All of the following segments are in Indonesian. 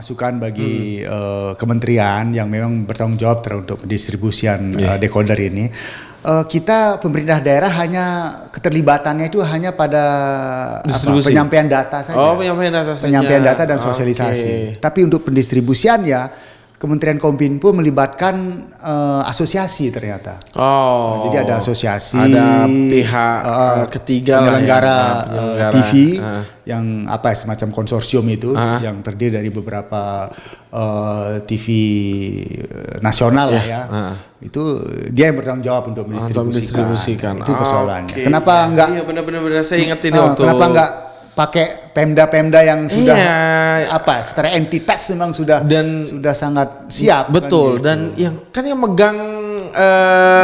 masukan bagi kementerian yang memang bertanggung jawab untuk pendistribusian decoder ini. Kita pemerintah daerah hanya keterlibatannya itu hanya pada penyampaian data saja. Penyampaian data dan sosialisasi. Tapi untuk pendistribusian ya Kementerian Kominfo melibatkan asosiasi ternyata. Jadi ada asosiasi, ada pihak ketiga penyelenggara TV yang semacam konsorsium itu yang terdiri dari beberapa TV nasional lah ya. Itu dia yang bertanggung jawab untuk mendistribusikan. Itu persoalannya. Kenapa enggak? Iya benar-benar saya ingat ini waktu. Kenapa enggak pakai pemda-pemda yang sudah secara entitas memang sudah sangat siap. Betul kan, dan yang megang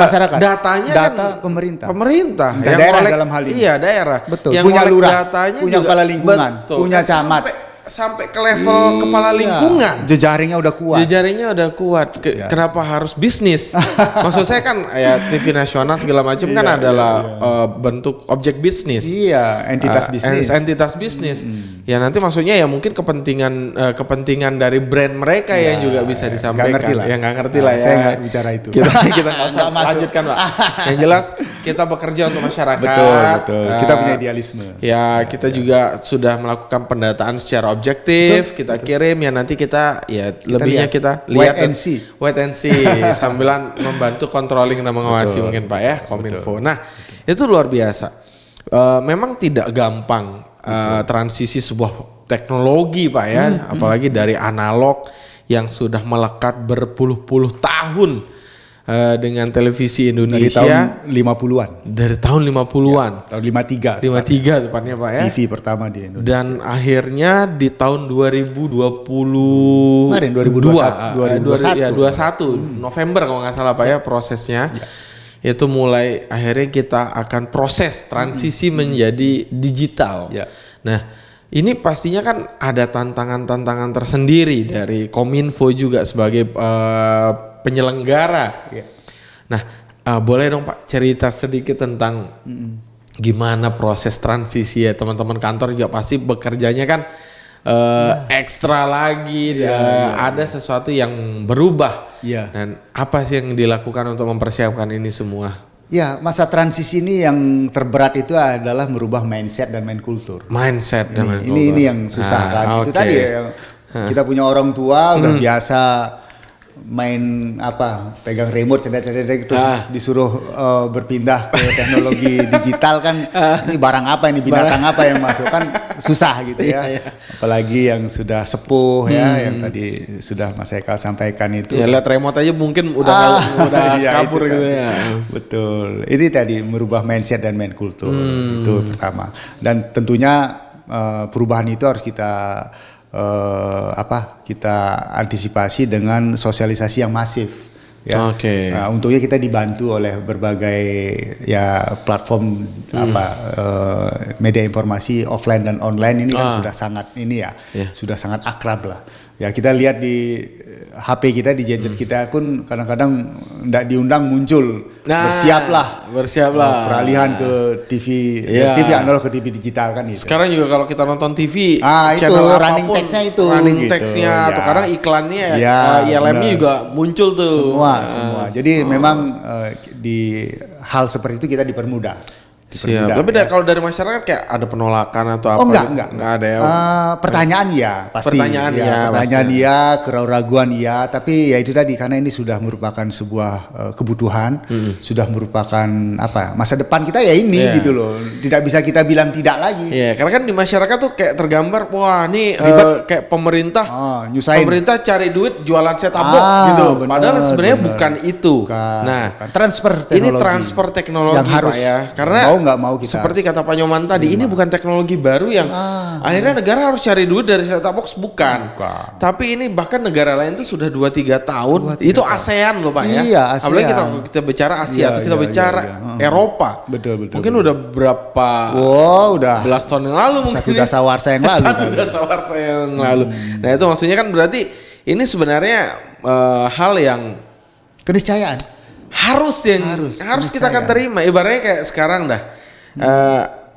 masyarakat, datanya data kan pemerintah yang daerah dalam hal ini. Iya, daerah. Betul. Yang punya lurah, punya kepala lingkungan, punya camat. Sampai ke level kepala lingkungan. Jejaringnya udah kuat. Kenapa harus bisnis? Maksud saya kan TV nasional segala macam kan adalah bentuk objek bisnis. Iya, entitas bisnis. Ya nanti maksudnya ya mungkin kepentingan dari brand mereka yang juga bisa disampaikan. Nggak ngerti lah ya. Saya nggak bicara itu. Kita nggak usah lanjutkan lah. Yang jelas kita bekerja untuk masyarakat. Betul. Kita punya idealisme. Ya kita juga sudah melakukan pendataan secara objektif. Kita kirim ya nanti kita lebihnya kita lihat wait and see sambilan membantu controlling dan mengawasi mungkin Pak ya Kominfo. Nah itu luar biasa. Memang tidak gampang transisi sebuah teknologi Pak ya, apalagi dari analog yang sudah melekat berpuluh-puluh tahun dengan televisi Indonesia dari tahun 50-an. Dari tahun 50-an. Ya, tahun 53 tepatnya Pak ya. TV pertama di Indonesia. Dan akhirnya di tahun 2021 November kalau nggak salah Pak ya prosesnya. Itu mulai akhirnya kita akan proses transisi menjadi digital. Nah, ini pastinya kan ada tantangan-tantangan tersendiri dari Kominfo juga sebagai penyelenggara. Nah, boleh dong Pak cerita sedikit tentang gimana proses transisi ya, teman-teman kantor juga pasti bekerjanya kan ekstra lagi, ada sesuatu yang berubah. Dan apa sih yang dilakukan untuk mempersiapkan ini semua? Ya, masa transisi ini yang terberat itu adalah merubah mindset dan main kultur. Ini yang susah kan. Itu tadi ya, kita punya orang tua udah biasa main pegang remote cedek-cedek terus disuruh berpindah ke teknologi digital kan. Ini barang apa ini, binatang apa yang masuk kan susah gitu ya. Apalagi yang sudah sepuh yang tadi sudah Mas Eka sampaikan itu. Ya lihat remote aja mungkin udah kabur gitu ya. Betul. Ini tadi merubah mindset dan main kultur itu pertama. Dan tentunya perubahan itu harus kita antisipasi dengan sosialisasi yang masif ya. Untungnya kita dibantu oleh berbagai platform media informasi offline dan online ini kan sudah sangat sudah sangat akrab lah. Ya kita lihat di HP kita, di gadget kita pun kadang-kadang tidak diundang muncul bersiaplah peralihan ke TV TV analog ke TV digital kan gitu. Sekarang juga kalau kita nonton TV channel itu running text-nya itu text-nya atau kadang iklannya ILM-nya juga muncul tuh semua. Jadi memang di hal seperti itu kita dipermudah. Tapi kalau dari masyarakat kayak ada penolakan atau apa? Enggak ada ya. Pertanyaan pasti. Pertanyaan keraguan tapi ya itu tadi karena ini sudah merupakan sebuah kebutuhan, sudah merupakan masa depan kita ya ini gitu loh. Tidak bisa kita bilang tidak lagi. Karena kan di masyarakat tuh kayak tergambar wah nih kayak pemerintah cari duit jualan set-top box gitu. Padahal sebenarnya bukan itu. Transfer teknologi. Ini transfer teknologi yang harus ya. Karena nggak mau kita seperti kata Pak Nyoman tadi ini bukan teknologi baru yang akhirnya negara harus cari duit dari set-top box bukan. Tapi ini bahkan negara lain tuh sudah 2-3 tahun itu ASEAN loh Pak ya. ASEAN. Apalagi kita bicara Asia atau kita bicara Eropa. Betul. Mungkin udah berapa belas tahun yang lalu mungkin. Satu dasawarsa yang lalu. Nah itu maksudnya kan berarti ini sebenarnya hal yang keniscayaan harus kita akan terima. Ibaratnya kayak sekarang dah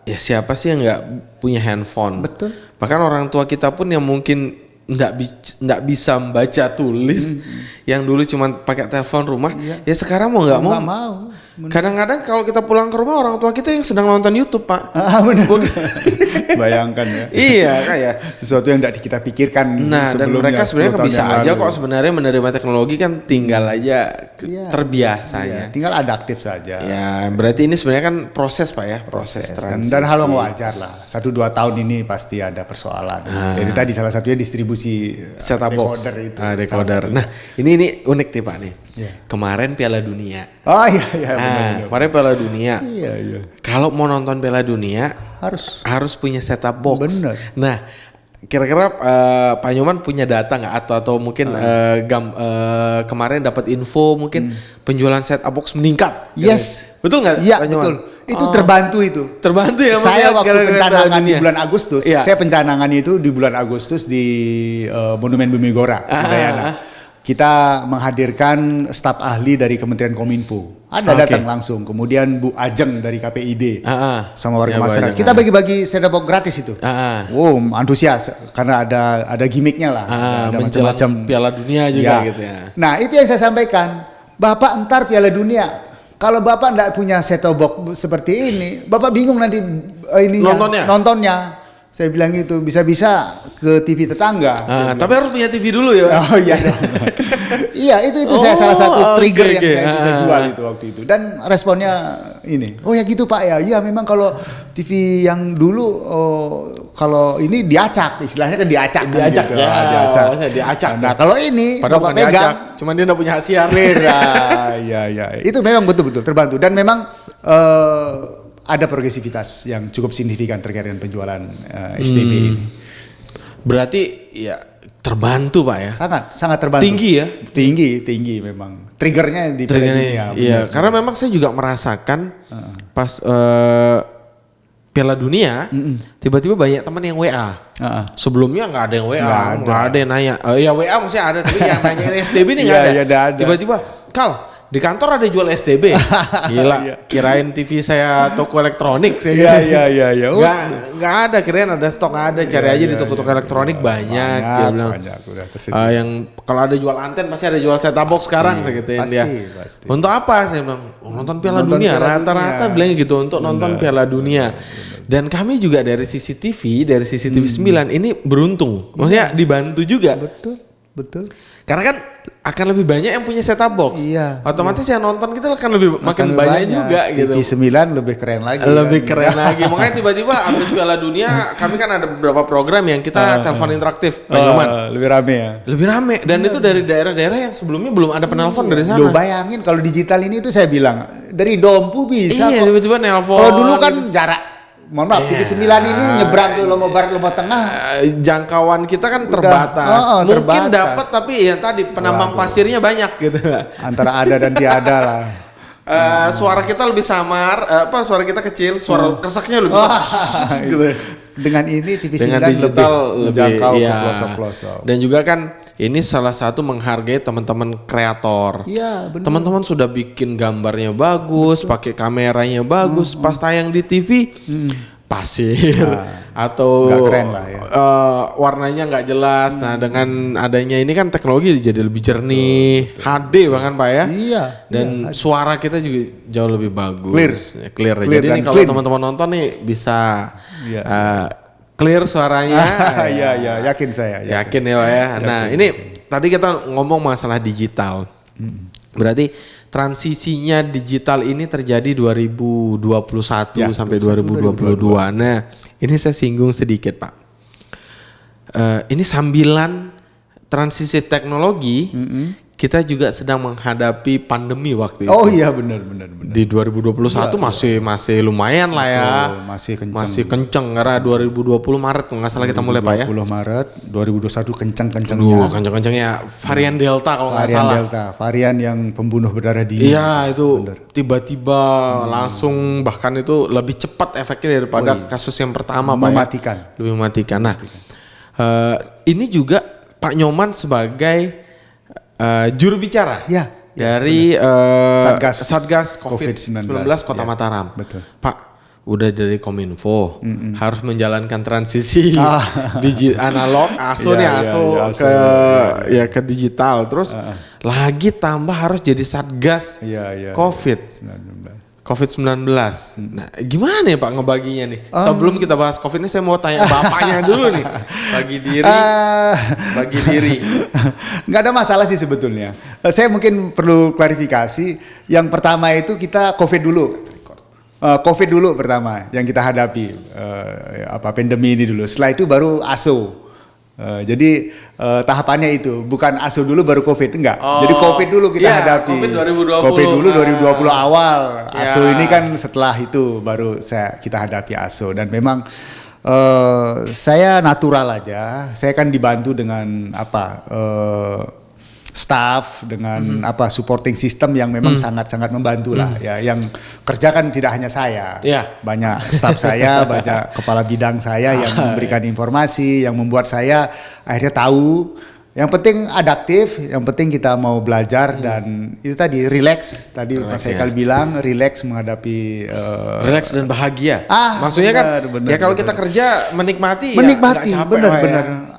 ya siapa sih yang nggak punya handphone? Betul. Bahkan orang tua kita pun yang mungkin nggak bisa membaca tulis, yang dulu cuma pakai telepon rumah, ya sekarang mau nggak mau. Kadang-kadang kalau kita pulang ke rumah orang tua kita yang sedang nonton YouTube, Pak. Benar. Bayangkan ya. Iya, kayak sesuatu yang tidak kita pikirkan. Nah, dan mereka sebenarnya bisa aja kok sebenarnya menerima teknologi, kan tinggal aja terbiasanya. Tinggal adaptif saja. Ya, berarti ini sebenarnya kan proses, Pak ya, proses transisi. Dan hal yang wajar lah. 1-2 tahun ini pasti ada persoalan. Jadi tadi salah satunya distribusi set-top box. Decoder itu. Decoder. Nah, ini unik nih, Pak nih. Kemarin Piala Dunia. Oh iya. Kemarin Piala Dunia. Iya. Kalau mau nonton Piala Dunia harus punya set-top box. Bener. Nah, kira-kira Pak Nyoman punya data nggak atau mungkin kemarin dapat info mungkin penjualan set-top box meningkat? Yes. Betul nggak? Iya, betul. Itu terbantu itu. Terbantu ya. Saya waktu pencanangan di bulan Agustus, saya pencanangan itu di bulan Agustus di Monumen Bumi Gora, Udayana. Kita menghadirkan staf ahli dari Kementerian Kominfo. Ada datang langsung. Kemudian Bu Ajeng dari KPID sama warga masyarakat. Kita bagi-bagi set-top box gratis itu. Wow, antusias karena ada gimmicknya lah. Ada macam-macam Piala Dunia juga gitu ya. Nah, itu yang saya sampaikan. Bapak entar Piala Dunia. Kalau Bapak enggak punya set-top box seperti ini, Bapak bingung nanti nontonnya. Saya bilang gitu, bisa-bisa ke TV tetangga. Tapi harus punya TV dulu ya. Oh iya dong. Iya, itu saya salah satu trigger yang saya bisa jual itu waktu itu. Dan responnya ini, oh ya gitu Pak ya. Iya memang kalau TV yang dulu kalau ini diacak, istilahnya kan diacak. Diacak. Nah kalau ini padahal bukan diacak, cuman dia nggak punya hasiar. Iya. Itu memang betul-betul terbantu dan memang ada progresivitas yang cukup signifikan terkait dengan penjualan STB ini. Berarti ya terbantu Pak ya? Sangat terbantu. Tinggi ya? Tinggi memang. Triggernya di Piala. Iya, karena memang saya juga merasakan pas Piala Dunia, tiba-tiba banyak teman yang WA. Sebelumnya nggak ada yang WA, nggak ada yang nanya. Ya WA masih ada, tapi yang nanya STB ini nggak ada. Tiba-tiba, Kal, di kantor ada jual STB. Gila, kirain TV saya toko elektronik. Iya. Nggak ada, kirain ada stok, ada. Cari aja di toko-toko elektronik banyak. Dia bilang, yang kalau ada jual anten pasti ada jual set-top box sekarang. Saya gituin dia. Pasti. Untuk apa? Saya bilang, nonton Piala Dunia. Rata-rata bilangnya gitu, untuk nonton Piala Dunia. Dan kami juga dari CCTV 9 ini beruntung. Maksudnya dibantu juga. Betul. Karena kan akan lebih banyak yang punya set-top box. Iya. Otomatis yang nonton kita akan makin banyak juga gitu. TV 9 lebih keren lagi. Keren lagi. Makanya tiba-tiba habis Piala Dunia kami kan ada beberapa program yang kita telepon interaktif. Lebih rame ya. Lebih rame dan itu dari daerah-daerah yang sebelumnya belum ada penelpon dari sana. Lo bayangin kalau digital ini itu saya bilang dari Dompu bisa. Iya, tiba-tiba nelpon. Kalau dulu kan jarak. Mohon maaf, TV 9 ini nyebrang ke Lombok Barat, Lombok Tengah. Jangkauan kita kan terbatas. Mungkin dapat tapi ya tadi penambang pasirnya banyak gitu. Antara ada dan tiada lah. Suara kita lebih samar, suara kita kecil, suara keseknya lebih gitu. Dengan ini TV 9 dengan digital lebih menjangkau ke pelosok-pelosok. Dan juga kan ini salah satu menghargai teman-teman kreator. Iya, benar. Teman-teman sudah bikin gambarnya bagus, pakai kameranya bagus, pas tayang di TV pasir atau keren lah ya. Warnanya nggak jelas. Nah, dengan adanya ini kan teknologi jadi lebih jernih, HD bahkan Pak ya. Iya. Dan suara kita juga jauh lebih bagus, clear. Jadi ini kalau teman-teman nonton nih bisa clear suaranya. Iya, yakin saya. Yakin ya Pak ya. Nah, ini tadi kita ngomong masalah digital. Berarti transisinya digital ini terjadi 2021 sampai 2022. Nah, ini saya singgung sedikit Pak. Ini sambilan transisi teknologi, kita juga sedang menghadapi pandemi waktu itu. Oh iya benar. Di 2021 masih lumayan lah ya. Masih kenceng karena 2020 Maret nggak salah kita mulai Pak ya. 2020 Maret, 2021 kenceng-kencengnya. Kenceng-kencengnya varian Delta kalau nggak salah. Delta, varian yang pembunuh berdarah dingin. Iya itu tiba-tiba langsung bahkan itu lebih cepat efeknya daripada kasus yang pertama Pak mematikan. Ya. Lebih mematikan. Nah ini juga Pak Nyoman sebagai juru bicara dari Satgas COVID-19 Kota Mataram. Betul. Pak, udah dari Kominfo harus menjalankan transisi analog ke digital, terus lagi tambah harus jadi satgas COVID-19. Nah, gimana ya Pak ngebaginya nih? Sebelum kita bahas COVID ini saya mau tanya Bapaknya dulu nih. Bagi diri. Nggak ada masalah sih sebetulnya. Saya mungkin perlu klarifikasi. Yang pertama itu kita COVID dulu. COVID dulu pertama yang kita hadapi. Pandemi ini dulu. Setelah itu baru ASO. Jadi tahapannya itu bukan ASO dulu baru COVID, enggak. Jadi COVID dulu kita hadapi. COVID dulu 2020 awal. ASO ini kan setelah itu baru kita hadapi ASO, dan memang saya natural aja. Saya kan dibantu dengan staff, dengan supporting system yang memang sangat-sangat membantu lah ya. Yang kerja kan tidak hanya saya, banyak staff saya, banyak kepala bidang saya yang memberikan informasi, yang membuat saya akhirnya tahu. Yang penting adaptif, yang penting kita mau belajar dan itu tadi relax. Tadi Mas Haikal bilang relax menghadapi relax dan bahagia. Maksudnya bener, ya kalau kita kerja menikmati benar.